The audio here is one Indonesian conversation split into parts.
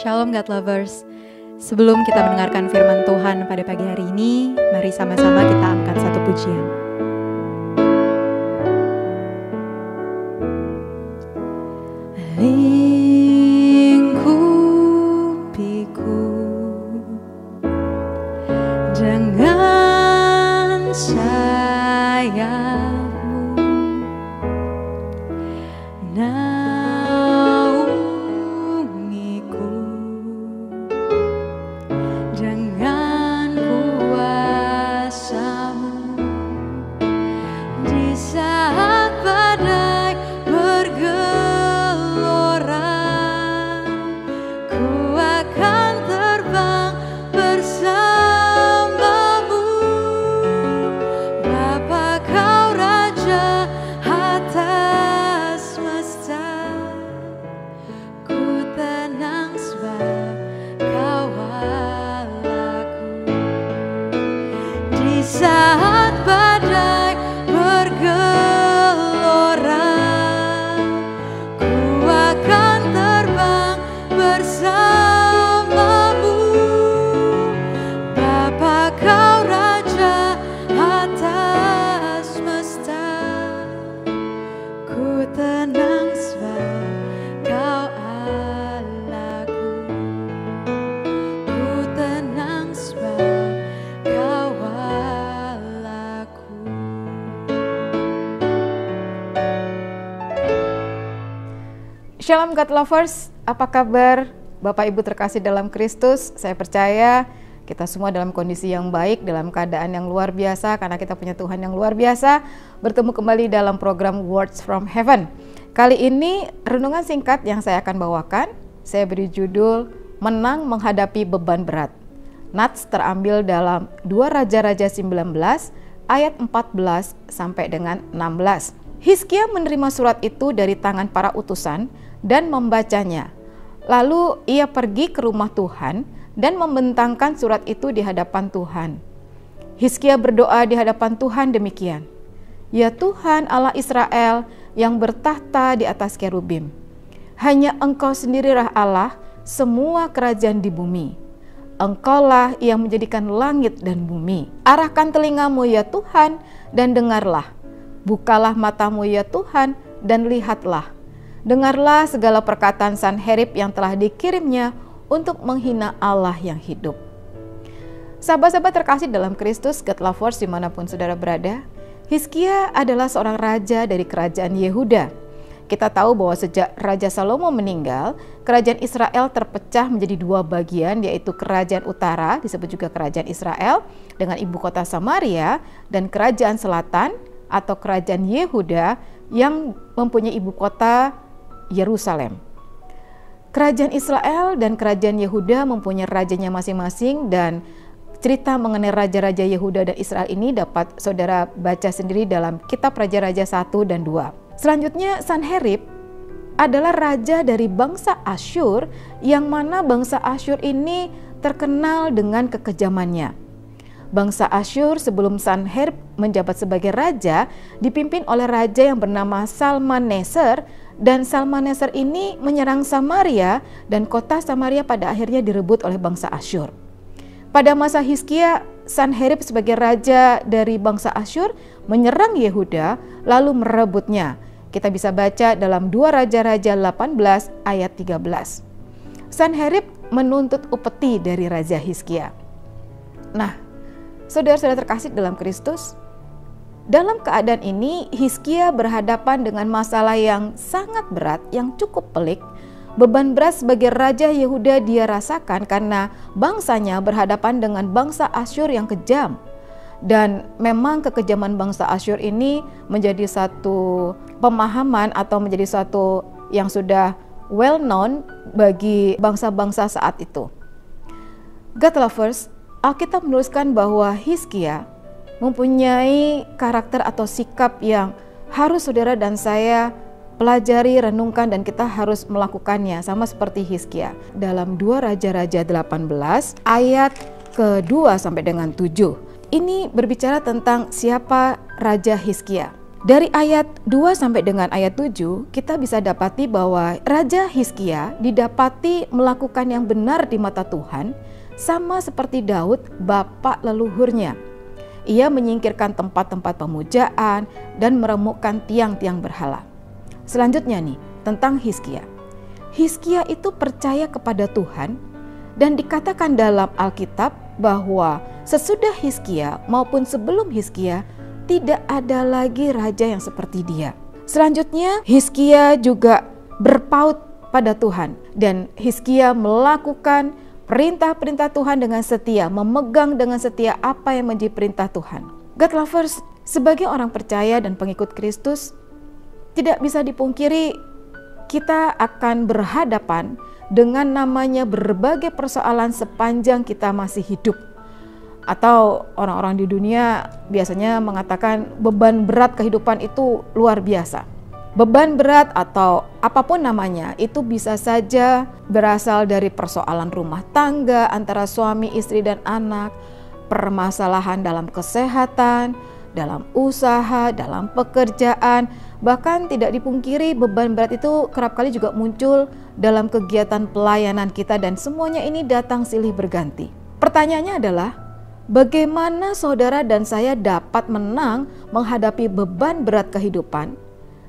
Shalom God Lovers. Sebelum kita mendengarkan firman Tuhan pada pagi hari ini, mari sama-sama kita angkat satu pujian. Lingkupiku dengan sayapmu, naungiku dengan kuasa-Mu di saat badai bergelora. Ku akan terbang bersamamu, Bapa, Kau Raja atas semesta. Ku tenang sebab Kau Allahku. Di saat badai bergelora, ku akan terbang bersamamu, Bapa, Kau Raja atas semesta. Ku tenang sebab Kau Allahku. Ku tenang sebab Kau Allahku. Shalom God Lovers, apa kabar Bapak Ibu terkasih dalam Kristus? Saya percaya kita semua dalam kondisi yang baik, dalam keadaan yang luar biasa, karena kita punya Tuhan yang luar biasa. Bertemu kembali dalam program Words from Heaven. Kali ini renungan singkat yang saya akan bawakan, saya beri judul Menang Menghadapi Beban Berat. Nats terambil dalam 2 Raja-Raja 19 ayat 14 sampai dengan 16. Hizkia menerima surat itu dari tangan para utusan dan membacanya. Lalu ia pergi ke rumah Tuhan dan membentangkan surat itu di hadapan Tuhan. Hizkia berdoa di hadapan Tuhan demikian, "Ya Tuhan Allah Israel yang bertahta di atas kerubim, hanya Engkau sendirilah Allah semua kerajaan di bumi. Engkaulah yang menjadikan langit dan bumi. Arahkan telingamu ya Tuhan dan dengarlah. Bukalah matamu ya Tuhan dan lihatlah. Dengarlah segala perkataan Sanherib yang telah dikirimnya untuk menghina Allah yang hidup." Sahabat-sahabat terkasih dalam Kristus, God Lovers dimanapun saudara berada, Hizkia adalah seorang raja dari kerajaan Yehuda. Kita tahu bahwa sejak Raja Salomo meninggal, kerajaan Israel terpecah menjadi 2 bagian, yaitu kerajaan utara, disebut juga kerajaan Israel, dengan ibu kota Samaria, dan kerajaan selatan atau kerajaan Yehuda yang mempunyai ibu kota Yerusalem. Kerajaan Israel dan kerajaan Yehuda mempunyai rajanya masing-masing, dan cerita mengenai raja-raja Yehuda dan Israel ini dapat saudara baca sendiri dalam kitab Raja-Raja 1 dan 2. Selanjutnya Sanherib adalah raja dari bangsa Asyur, yang mana bangsa Asyur ini terkenal dengan kekejamannya. Bangsa Asyur sebelum Sanherib menjabat sebagai raja dipimpin oleh raja yang bernama Salmaneser, dan Salmaneser ini menyerang Samaria, dan kota Samaria pada akhirnya direbut oleh bangsa Asyur. Pada masa Hizkia, Sanherib sebagai raja dari bangsa Asyur menyerang Yehuda lalu merebutnya. Kita bisa baca dalam 2 Raja-Raja 18 ayat 13. Sanherib menuntut upeti dari Raja Hizkia. Nah, saudara-saudara terkasih dalam Kristus, dalam keadaan ini Hizkia berhadapan dengan masalah yang sangat berat, yang cukup pelik. Beban berat sebagai Raja Yehuda dia rasakan karena bangsanya berhadapan dengan bangsa Asyur yang kejam. Dan memang kekejaman bangsa Asyur ini menjadi satu pemahaman atau menjadi satu yang sudah well known bagi bangsa-bangsa saat itu. God Lovers, Alkitab menuliskan bahwa Hizkia mempunyai karakter atau sikap yang harus saudara dan saya pelajari, renungkan, dan kita harus melakukannya sama seperti Hizkia. Dalam 2 Raja-Raja 18 ayat ke-2 sampai dengan 7. Ini berbicara tentang siapa Raja Hizkia. Dari ayat 2 sampai dengan ayat 7, kita bisa dapati bahwa Raja Hizkia didapati melakukan yang benar di mata Tuhan, sama seperti Daud, bapak leluhurnya. Ia menyingkirkan tempat-tempat pemujaan dan meremukkan tiang-tiang berhala. Selanjutnya nih, tentang Hizkia. Hizkia itu percaya kepada Tuhan, dan dikatakan dalam Alkitab bahwa sesudah Hizkia maupun sebelum Hizkia, tidak ada lagi raja yang seperti dia. Selanjutnya, Hizkia juga berpaut pada Tuhan, dan Hizkia melakukan perintah-perintah Tuhan dengan setia, memegang dengan setia apa yang menjadi perintah Tuhan. God lovers, sebagai orang percaya dan pengikut Kristus, tidak bisa dipungkiri kita akan berhadapan dengan namanya berbagai persoalan sepanjang kita masih hidup. Atau orang-orang di dunia biasanya mengatakan beban berat kehidupan itu luar biasa. Beban berat atau apapun namanya itu bisa saja berasal dari persoalan rumah tangga antara suami, istri, dan anak, permasalahan dalam kesehatan, dalam usaha, dalam pekerjaan. Bahkan tidak dipungkiri beban berat itu kerap kali juga muncul dalam kegiatan pelayanan kita, dan semuanya ini datang silih berganti. Pertanyaannya adalah, bagaimana saudara dan saya dapat menang menghadapi beban berat kehidupan?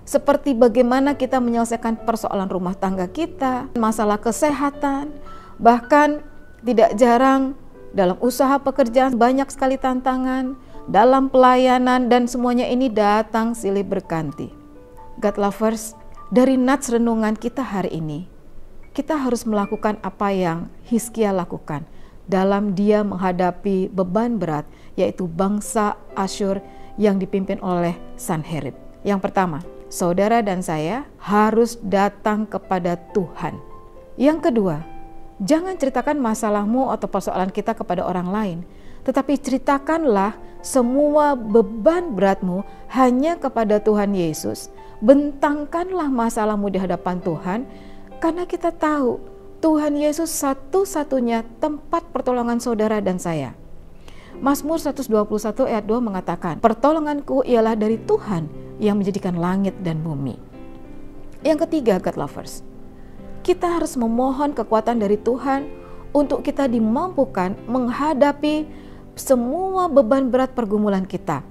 Seperti bagaimana kita menyelesaikan persoalan rumah tangga kita, masalah kesehatan, bahkan tidak jarang dalam usaha pekerjaan banyak sekali tantangan, dalam pelayanan, dan semuanya ini datang silih berganti. God lovers, dari nats renungan kita hari ini, kita harus melakukan apa yang Hizkia lakukan dalam dia menghadapi beban berat, yaitu bangsa Asyur yang dipimpin oleh Sanherib. Yang pertama, saudara dan saya harus datang kepada Tuhan. Yang kedua, jangan ceritakan masalahmu atau persoalan kita kepada orang lain, tetapi ceritakanlah semua beban beratmu hanya kepada Tuhan Yesus. Bentangkanlah masalahmu di hadapan Tuhan, karena kita tahu Tuhan Yesus satu-satunya tempat pertolongan saudara dan saya. Mazmur 121 ayat 2 mengatakan, pertolonganku ialah dari Tuhan yang menjadikan langit dan bumi. Yang ketiga, God lovers, kita harus memohon kekuatan dari Tuhan untuk kita dimampukan menghadapi semua beban berat pergumulan kita.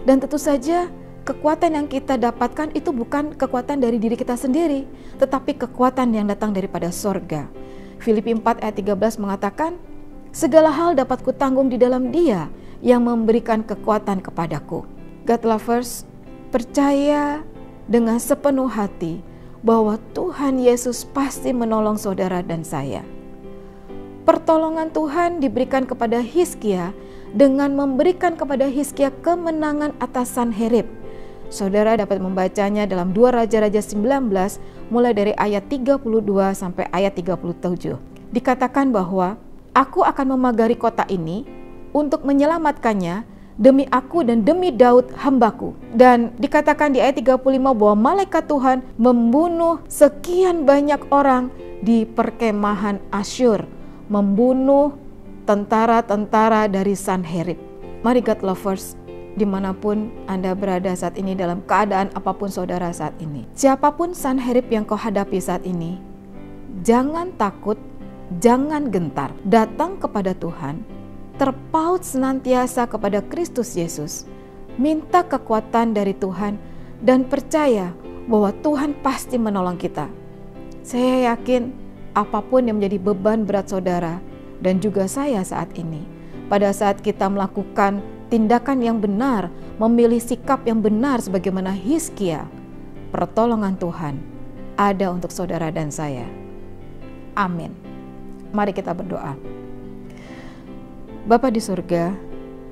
Dan tentu saja kekuatan yang kita dapatkan itu bukan kekuatan dari diri kita sendiri, tetapi kekuatan yang datang daripada sorga. Filipi 4 ayat 13 mengatakan, segala hal dapat kutanggung di dalam Dia yang memberikan kekuatan kepadaku. God lovers, percaya dengan sepenuh hati bahwa Tuhan Yesus pasti menolong saudara dan saya. Pertolongan Tuhan diberikan kepada Hizkia dengan memberikan kepada Hizkia kemenangan atas Sanherib. Saudara dapat membacanya dalam 2 Raja-Raja 19 mulai dari ayat 32 sampai ayat 37. Dikatakan bahwa aku akan memagari kota ini untuk menyelamatkannya demi aku dan demi Daud hambaku. Dan dikatakan di ayat 35 bahwa malaikat Tuhan membunuh sekian banyak orang di perkemahan Asyur, membunuh tentara-tentara dari Sanherib. Mari God lovers, dimanapun Anda berada saat ini, dalam keadaan apapun saudara saat ini, siapapun Sanherib yang kau hadapi saat ini, jangan takut, jangan gentar, datang kepada Tuhan, terpaut senantiasa kepada Kristus Yesus, minta kekuatan dari Tuhan, dan percaya bahwa Tuhan pasti menolong kita. Saya yakin apapun yang menjadi beban berat saudara dan juga saya saat ini, pada saat kita melakukan tindakan yang benar, memilih sikap yang benar sebagaimana Hizkia, pertolongan Tuhan ada untuk saudara dan saya. Amin. Mari kita berdoa. Bapa di surga,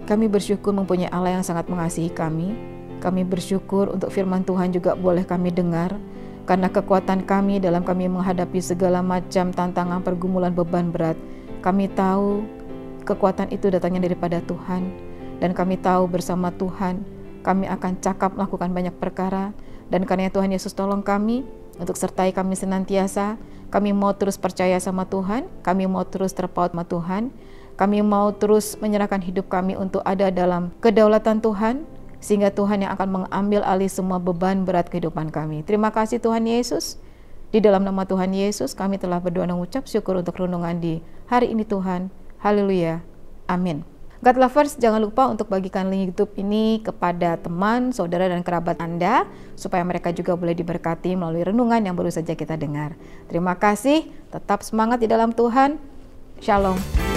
kami bersyukur mempunyai Allah yang sangat mengasihi kami. Kami bersyukur untuk firman Tuhan juga boleh kami dengar, karena kekuatan kami dalam kami menghadapi segala macam tantangan, pergumulan, beban berat. Kami tahu kekuatan itu datangnya daripada Tuhan, dan kami tahu bersama Tuhan kami akan cakap melakukan banyak perkara. Dan karena Tuhan Yesus tolong kami untuk sertai kami senantiasa. Kami mau terus percaya sama Tuhan, kami mau terus terpaut sama Tuhan, kami mau terus menyerahkan hidup kami untuk ada dalam kedaulatan Tuhan. sehingga Tuhan yang akan mengambil alih semua beban berat kehidupan kami. Terima kasih Tuhan Yesus. Di dalam nama Tuhan Yesus kami telah berdoa dan mengucap syukur untuk renungan di hari ini Tuhan. Haleluya. Amin. God lovers, jangan lupa untuk bagikan link YouTube ini kepada teman, saudara, dan kerabat Anda, supaya mereka juga boleh diberkati melalui renungan yang baru saja kita dengar. Terima kasih, tetap semangat di dalam Tuhan. Shalom.